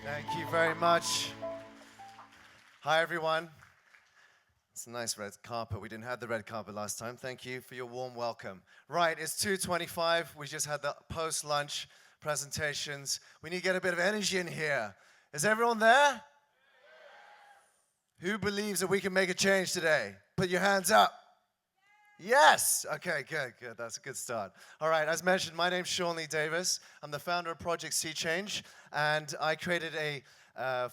Thank you very much. Hi, everyone. It's a nice red carpet. We didn't have the red carpet last time. Thank you for your warm welcome. Right, it's 2:25. We just had the post-lunch presentations. We need to get a bit of energy in here. Is everyone there? Who believes that we can make a change today? Put your hands up. Yes! Okay, good. That's a good start. All right, as mentioned, my name's Sean Lee-Davies. I'm the founder of Project Sea Change, and I created a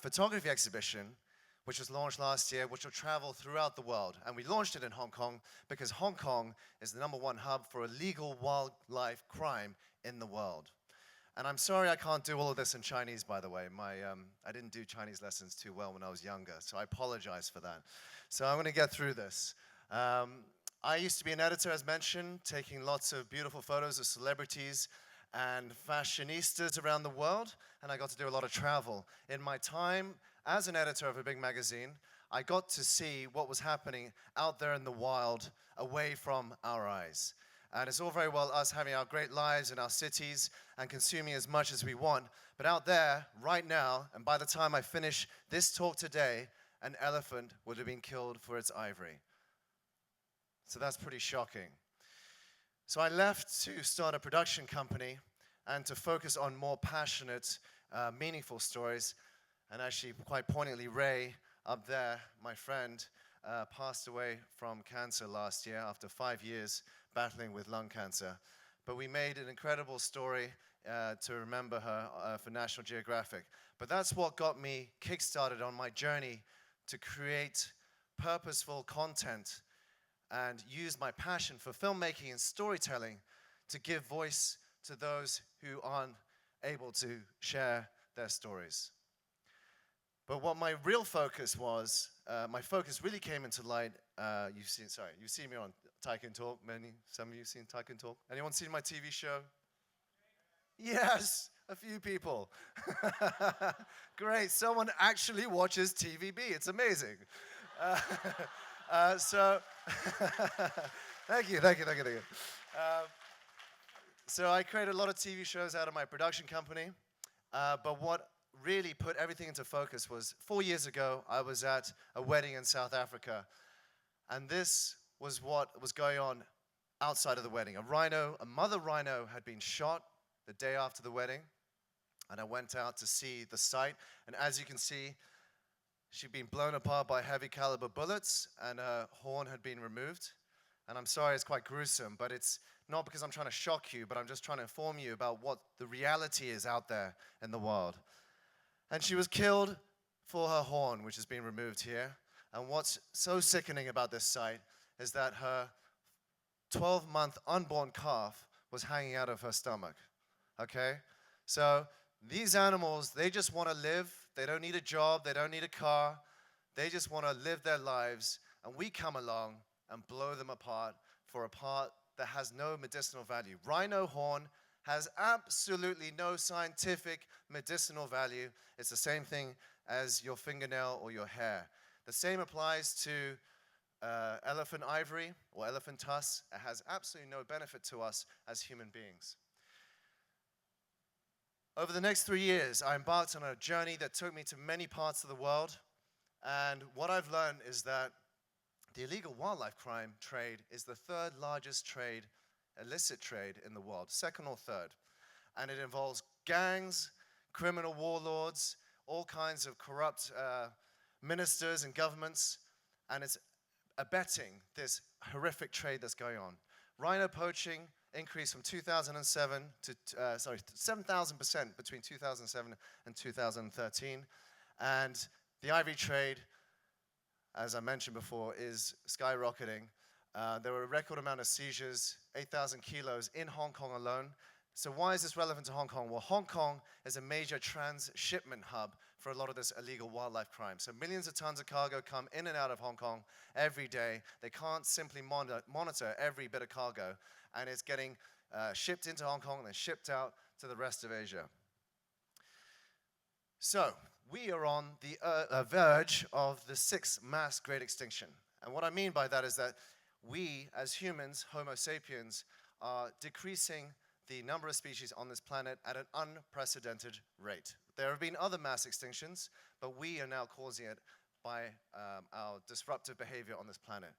photography exhibition which was launched last year, which will travel throughout the world. And we launched it in Hong Kong because Hong Kong is the #1 hub for illegal wildlife crime in the world. And I'm sorry I can't do all of this in Chinese, by the way. I didn't do Chinese lessons too well when I was younger, so I apologize for that. So I'm going to get through this. I used to be an editor, as mentioned, taking lots of beautiful photos of celebrities and fashionistas around the world, and I got to do a lot of travel. In my time as an editor of a big magazine, I got to see what was happening out there in the wild, away from our eyes. And it's all very well us having our great lives in our cities and consuming as much as we want, but out there, right now, and by the time I finish this talk today, an elephant would have been killed for its ivory. So that's pretty shocking. So I left to start a production company and to focus on more passionate, meaningful stories. And actually, quite poignantly, Ray, up there, my friend, passed away from cancer last year after 5 years battling with lung cancer. But we made an incredible story to remember her for National Geographic. But that's what got me kickstarted on my journey to create purposeful content and use my passion for filmmaking and storytelling to give voice to those who aren't able to share their stories. But what my real focus was, my focus really came into light. You've seen me on Tycoon Talk. Some of you seen Tycoon Talk. Anyone seen my TV show? Yes, a few people. Great, someone actually watches TVB. It's amazing. Thank you. So I created a lot of TV shows out of my production company, but what really put everything into focus was 4 years ago, I was at a wedding in South Africa, and this was what was going on outside of the wedding. A mother rhino had been shot the day after the wedding, and I went out to see the site, and as you can see, she'd been blown apart by heavy caliber bullets, and her horn had been removed. And I'm sorry, it's quite gruesome, but it's not because I'm trying to shock you, but I'm just trying to inform you about what the reality is out there in the world. And she was killed for her horn, which has been removed here. And what's so sickening about this site is that her 12-month unborn calf was hanging out of her stomach, okay? So these animals, they just want to live. They don't need a job. They don't need a car. They just want to live their lives. And we come along and blow them apart for a part that has no medicinal value. Rhino horn has absolutely no scientific medicinal value. It's the same thing as your fingernail or your hair. The same applies to elephant ivory or elephant tusk. It has absolutely no benefit to us as human beings. Over the next 3 years, I embarked on a journey that took me to many parts of the world. And what I've learned is that the illegal wildlife crime trade is the third largest trade, illicit trade in the world, second or third. And it involves gangs, criminal warlords, all kinds of corrupt ministers and governments, and it's abetting this horrific trade that's going on. Rhino poaching increased from 2007 to 7,000% between 2007 and 2013, and the ivory trade, as I mentioned before, is skyrocketing. There were a record amount of seizures, 8,000 kilos in Hong Kong alone. So why is this relevant to Hong Kong? Well, Hong Kong is a major transshipment hub for a lot of this illegal wildlife crime. So millions of tons of cargo come in and out of Hong Kong every day. They can't simply monitor every bit of cargo, and it's getting shipped into Hong Kong and then shipped out to the rest of Asia. So we are on the verge of the 6th mass great extinction. And what I mean by that is that we, as humans, Homo sapiens, are decreasing the number of species on this planet at an unprecedented rate. There have been other mass extinctions, but we are now causing it by our disruptive behavior on this planet.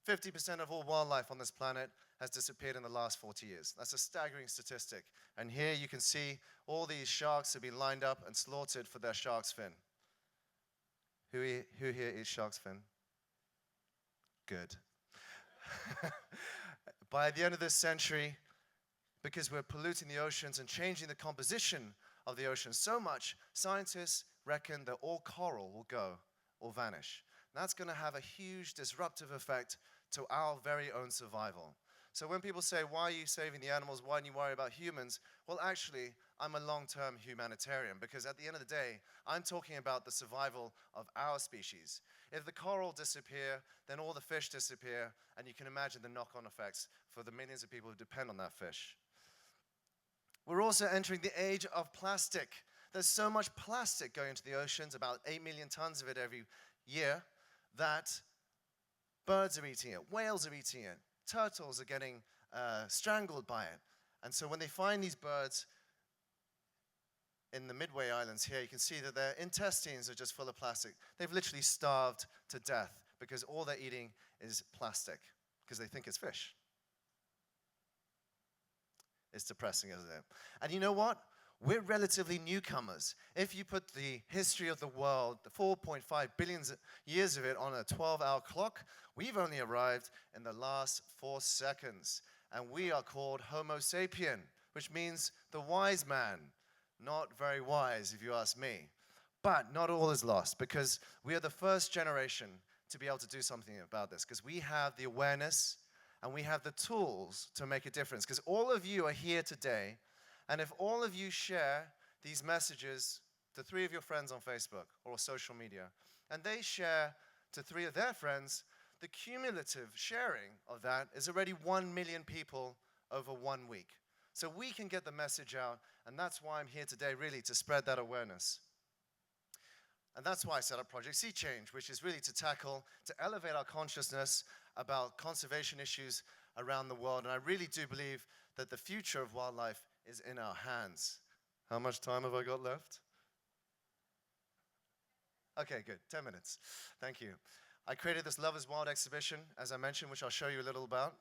50% of all wildlife on this planet has disappeared in the last 40 years. That's a staggering statistic. And here you can see all these sharks have been lined up and slaughtered for their shark's fin. Who here eats shark's fin? Good. By the end of this century, because we're polluting the oceans and changing the composition of the ocean so much, scientists reckon that all coral will go or vanish. And that's going to have a huge disruptive effect to our very own survival. So when people say, why are you saving the animals? Why don't you worry about humans? Well, actually, I'm a long-term humanitarian because at the end of the day, I'm talking about the survival of our species. If the coral disappear, then all the fish disappear, and you can imagine the knock-on effects for the millions of people who depend on that fish. We're also entering the age of plastic. There's so much plastic going into the oceans, about 8 million tons of it every year, that birds are eating it, whales are eating it, turtles are getting strangled by it. And so when they find these birds in the Midway Islands here, you can see that their intestines are just full of plastic. They've literally starved to death because all they're eating is plastic because they think it's fish. It's depressing, isn't it? And you know what? We're relatively newcomers. If you put the history of the world, the 4.5 billion years of it on a 12-hour clock, we've only arrived in the last 4 seconds. And we are called Homo sapien, which means the wise man. Not very wise, if you ask me. But not all is lost, because we are the first generation to be able to do something about this, because we have the awareness and we have the tools to make a difference. Because all of you are here today, and if all of you share these messages to 3 of your friends on Facebook or social media, and they share to 3 of their friends, the cumulative sharing of that is already 1 million people over 1 week. So we can get the message out, and that's why I'm here today, really, to spread that awareness. And that's why I set up Project Sea Change, which is really to elevate our consciousness about conservation issues around the world. And I really do believe that the future of wildlife is in our hands. How much time have I got left? Okay, good, 10 minutes. Thank you. I created this Love is Wild exhibition, as I mentioned, which I'll show you a little about.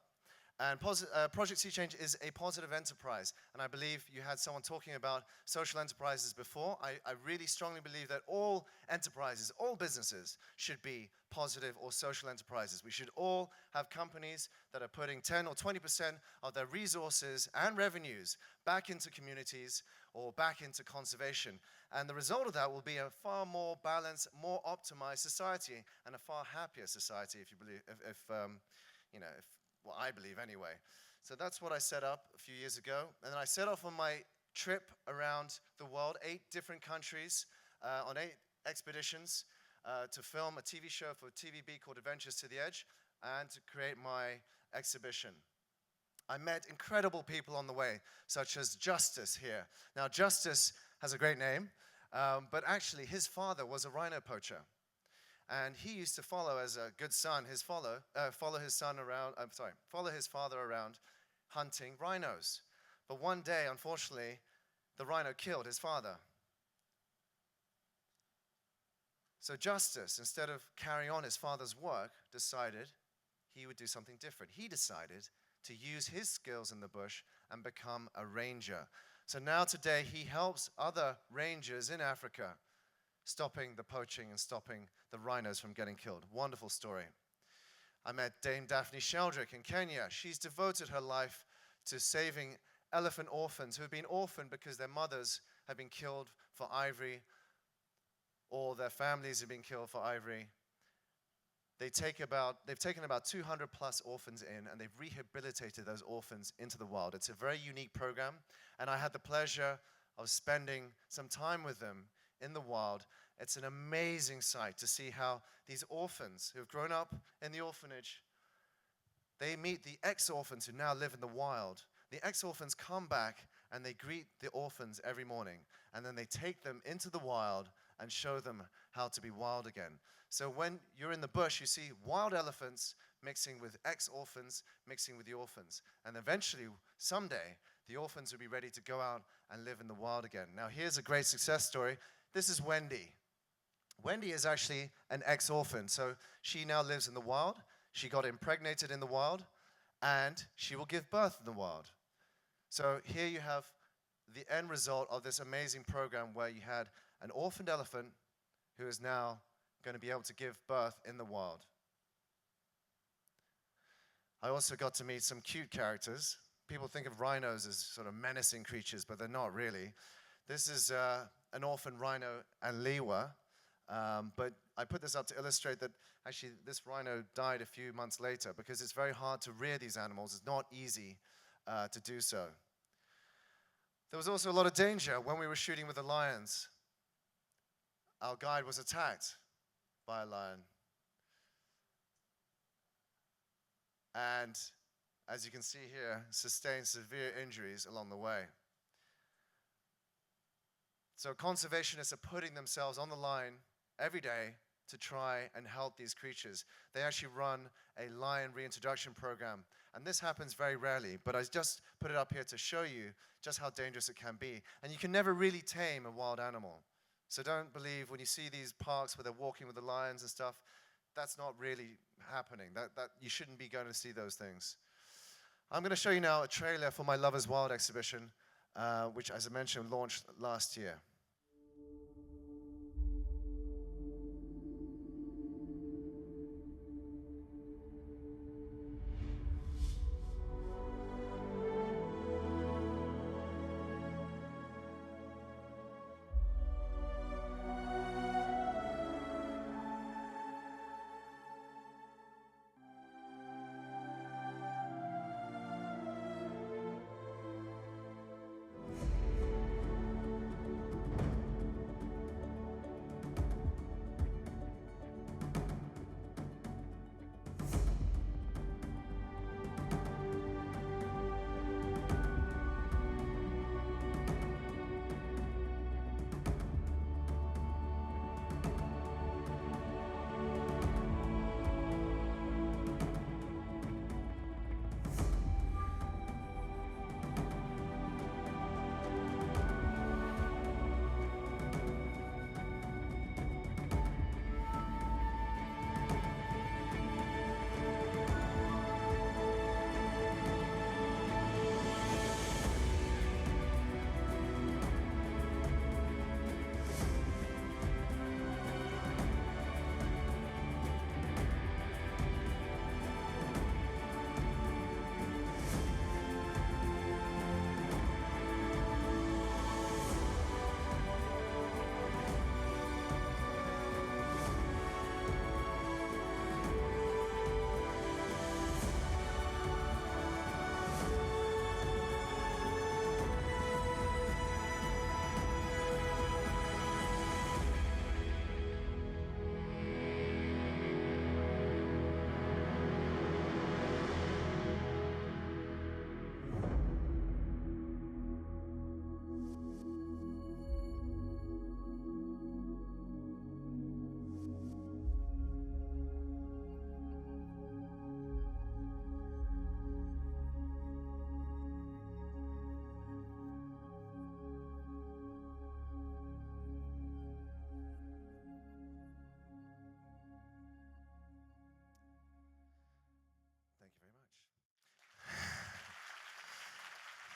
And Project Sea Change is a positive enterprise. And I believe you had someone talking about social enterprises before. I really strongly believe that all enterprises, all businesses should be positive or social enterprises. We should all have companies that are putting 10 or 20% of their resources and revenues back into communities or back into conservation. And the result of that will be a far more balanced, more optimized society and a far happier society, if you believe, well, I believe anyway. So that's what I set up a few years ago. And then I set off on my trip around the world, 8 different countries, on 8 expeditions to film a TV show for TVB called Adventures to the Edge and to create my exhibition. I met incredible people on the way, such as Justice here. Now, Justice has a great name, but actually his father was a rhino poacher. And he used to follow, as a good son, follow his father around hunting rhinos. But one day, unfortunately, the rhino killed his father. So Justice, instead of carrying on his father's work, decided he would do something different. He decided to use his skills in the bush and become a ranger. So now today, he helps other rangers in Africa stopping the poaching and stopping the rhinos from getting killed. Wonderful story. I met Dame Daphne Sheldrick in Kenya. She's devoted her life to saving elephant orphans who have been orphaned because their mothers have been killed for ivory or their families have been killed for ivory. They've taken about 200 plus orphans in, and they've rehabilitated those orphans into the wild. It's a very unique program, and I had the pleasure of spending some time with them in the wild. It's an amazing sight to see how these orphans who have grown up in the orphanage, they meet the ex-orphans who now live in the wild. The ex-orphans come back and they greet the orphans every morning, and then they take them into the wild and show them how to be wild again. So when you're in the bush, you see wild elephants mixing with ex-orphans, mixing with the orphans. And eventually, someday, the orphans would be ready to go out and live in the wild again. Now, here's a great success story. This is Wendy. Wendy is actually an ex-orphan, so she now lives in the wild. She got impregnated in the wild, and she will give birth in the wild. So here you have the end result of this amazing program where you had an orphaned elephant who is now going to be able to give birth in the wild. I also got to meet some cute characters. People think of rhinos as sort of menacing creatures, but they're not really. This is an orphan rhino and Liwa, but I put this up to illustrate that actually this rhino died a few months later because it's very hard to rear these animals. It's not easy to do so. There was also a lot of danger when we were shooting with the lions. Our guide was attacked by a lion. And as you can see here, sustained severe injuries along the way. So conservationists are putting themselves on the line every day to try and help these creatures. They actually run a lion reintroduction program, and this happens very rarely, but I just put it up here to show you just how dangerous it can be. And you can never really tame a wild animal. So don't believe when you see these parks where they're walking with the lions and stuff, that's not really happening. That you shouldn't be going to see those things. I'm going to show you now a trailer for my Love is Wild exhibition, which, as I mentioned, launched last year.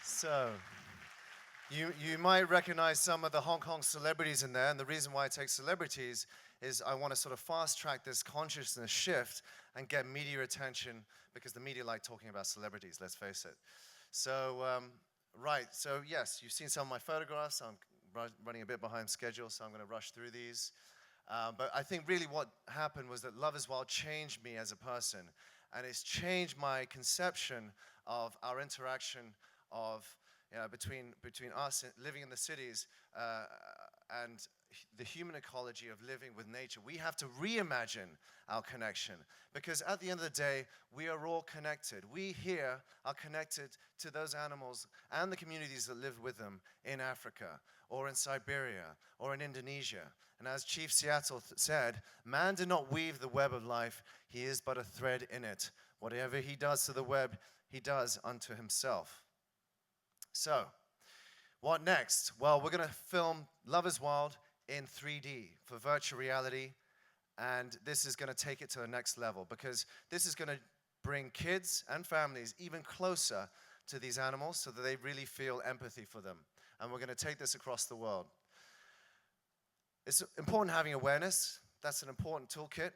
So, you might recognize some of the Hong Kong celebrities in there, and the reason why I take celebrities is I want to sort of fast-track this consciousness shift and get media attention, because the media like talking about celebrities, let's face it. So, right, so yes, you've seen some of my photographs. I'm running a bit behind schedule, so I'm going to rush through these. But I think really what happened was that Love is Wild changed me as a person, and it's changed my conception of our interaction of, between us living in the cities and the human ecology of living with nature. We have to reimagine our connection, because at the end of the day, we are all connected. We here are connected to those animals and the communities that live with them in Africa, or in Siberia, or in Indonesia. And as Chief Seattle said, man did not weave the web of life, he is but a thread in it. Whatever he does to the web, he does unto himself. So, what next? Well, we're going to film Love is Wild in 3D for virtual reality, and this is going to take it to the next level because this is going to bring kids and families even closer to these animals so that they really feel empathy for them. And we're going to take this across the world. It's important having awareness. That's an important toolkit.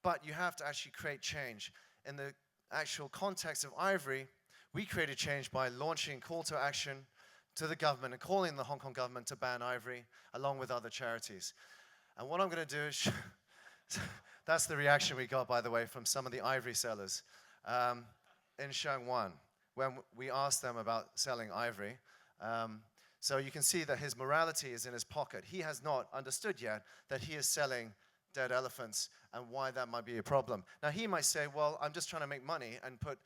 But you have to actually create change. In the actual context of Ivory, we created change by launching call to action to the government and calling the Hong Kong government to ban ivory, along with other charities. And what I'm going to do is, that's the reaction we got, by the way, from some of the ivory sellers in Shangwan, when we asked them about selling ivory. So you can see that his morality is in his pocket. He has not understood yet that he is selling dead elephants and why that might be a problem. Now he might say, well, I'm just trying to make money and put,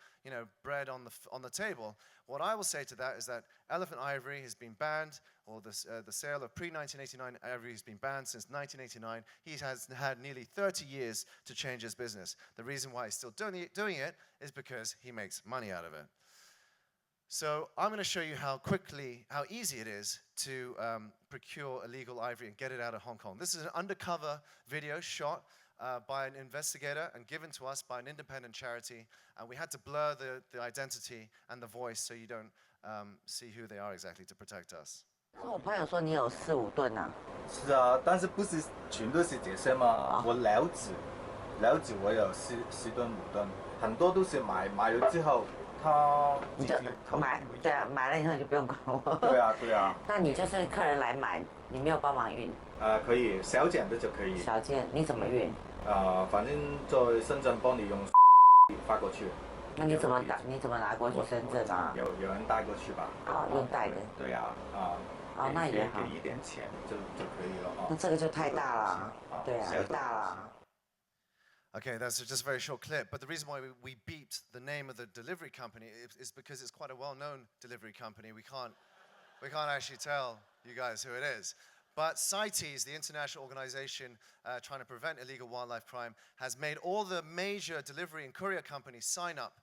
bread on the table. What I will say to that is that elephant ivory has been banned, or the sale of pre-1989 ivory has been banned since 1989. He has had nearly 30 years to change his business. The reason why he's still doing it is because he makes money out of it. So I'm going to show you how easy it is to procure illegal ivory and get it out of Hong Kong. This is an undercover video shot by an investigator and given to us by an independent charity. And we had to blur the identity and the voice so you don't see who they are exactly to protect us. 我朋友说你有4-5吨啊。是啊，但是不是全都是这些嘛？我了解我有10吨5吨，很多都是买了之后。你就买，对啊，买了以后你就不用管我。对啊。那你就是客人来买，你没有帮忙运？可以，小件的就可以。小件，你怎么运？反正在深圳帮你用发过去。那你怎么拿过去深圳啊？有人带过去吧。哦，用带的。对啊，那也好。给一点钱就可以了啊。那这个就太大了，对啊，太大了。Okay, that's just a very short clip, but the reason why we beeped the name of the delivery company is because it's quite a well-known delivery company. We can't actually tell you guys who it is. But CITES, the international organization trying to prevent illegal wildlife crime, has made all the major delivery and courier companies sign up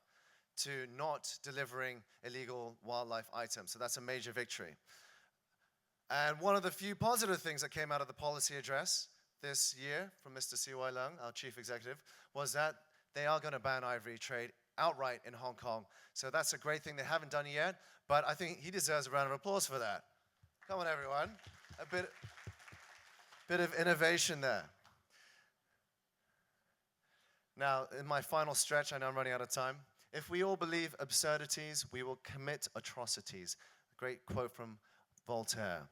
to not delivering illegal wildlife items. So that's a major victory. And one of the few positive things that came out of the policy address this year from Mr. C.Y. Leung, our chief executive, was that they are going to ban ivory trade outright in Hong Kong. So that's a great thing. They haven't done it yet, but I think he deserves a round of applause for that. Come on, everyone. A bit of innovation there. Now, in my final stretch, I know I'm running out of time. If we all believe absurdities, we will commit atrocities. A great quote from Voltaire.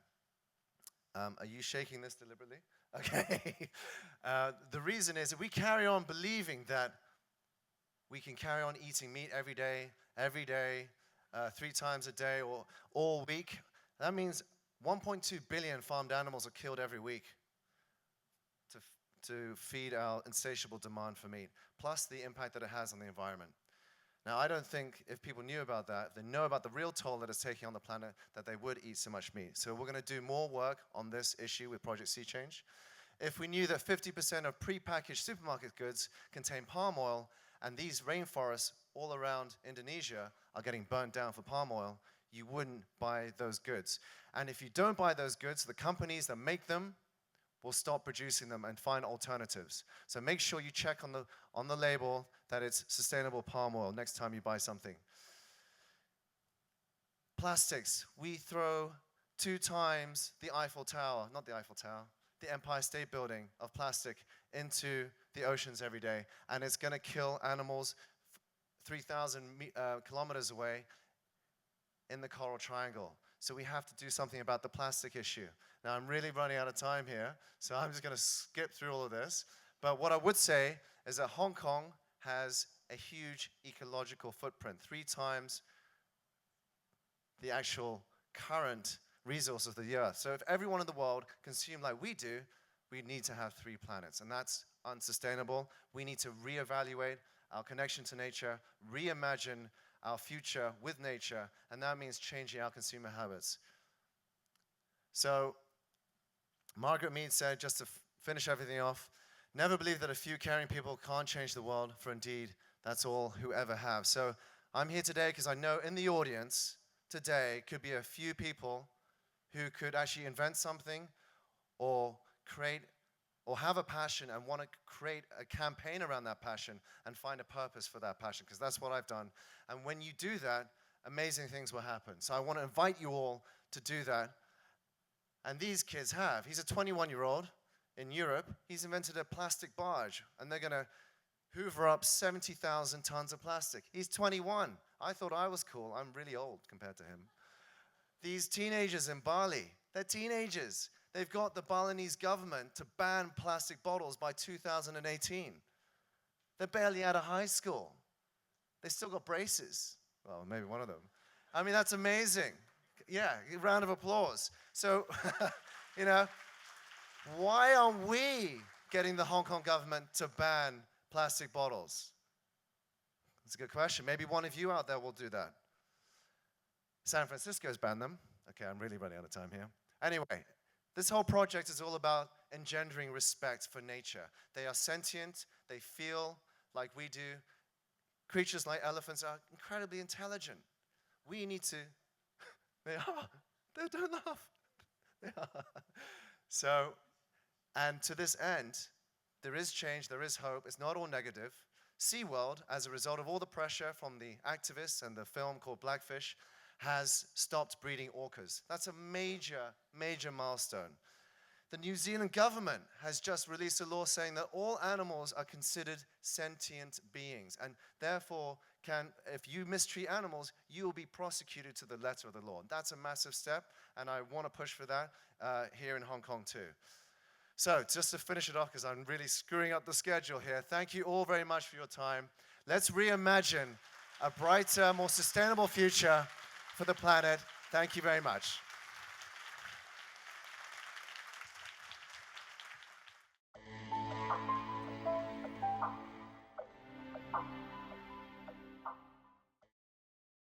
Are you shaking this deliberately? Okay. The reason is if we carry on believing that we can carry on eating meat every day, 3 times a day, or all week, that means 1.2 billion farmed animals are killed every week to feed our insatiable demand for meat, plus the impact that it has on the environment. Now, I don't think if people knew about that, if they know about the real toll that it's taking on the planet, that they would eat so much meat. So we're going to do more work on this issue with Project Sea Change. If we knew that 50% of prepackaged supermarket goods contain palm oil, and these rainforests all around Indonesia are getting burnt down for palm oil, you wouldn't buy those goods. And if you don't buy those goods, the companies that make them will stop producing them and find alternatives. So make sure you check on the label that it's sustainable palm oil next time you buy something. Plastics. We throw 2 times the Eiffel Tower, not the Eiffel Tower, the Empire State Building of plastic into the oceans every day. And it's going to kill animals 3,000 kilometers away in the Coral Triangle. So we have to do something about the plastic issue. Now, I'm really running out of time here, so I'm just going to skip through all of this. But what I would say is that Hong Kong has a huge ecological footprint, 3 times the actual current resources of the Earth. So if everyone in the world consumed like we do, we need to have 3 planets, and that's unsustainable. We need to reevaluate our connection to nature, reimagine our future with nature, and that means changing our consumer habits. So Margaret Mead said, just to finish everything off, never believe that a few caring people can't change the world, for indeed, that's all who ever have. So I'm here today because I know in the audience today could be a few people who could actually invent something or create or have a passion and want to create a campaign around that passion and find a purpose for that passion, because that's what I've done. And when you do that, amazing things will happen. So I want to invite you all to do that. And these kids have. He's a 21-year-old in Europe. He's invented a plastic barge, and they're going to hoover up 70,000 tons of plastic. He's 21. I thought I was cool. I'm really old compared to him. These teenagers in Bali, they're teenagers. They've got the Balinese government to ban plastic bottles by 2018. They're barely out of high school. They still got braces. Well, maybe one of them. I mean, that's amazing. Yeah, a round of applause. So, you know, why aren't we getting the Hong Kong government to ban plastic bottles? That's a good question. Maybe one of you out there will do that. San Francisco's banned them. Okay, I'm really running out of time here. Anyway, this whole project is all about engendering respect for nature. They are sentient. They feel like we do. Creatures like elephants are incredibly intelligent. We need to... They are. They don't laugh. They are. So, and to this end, there is change, there is hope. It's not all negative. SeaWorld, as a result of all the pressure from the activists and the film called Blackfish, has stopped breeding orcas. That's a major, major milestone. The New Zealand government has just released a law saying that all animals are considered sentient beings, and therefore if you mistreat animals, you will be prosecuted to the letter of the law. That's a massive step, and I want to push for that here in Hong Kong too. So just to finish it off, because I'm really screwing up the schedule here, thank you all very much for your time. Let's reimagine a brighter, more sustainable future for the planet. Thank you very much.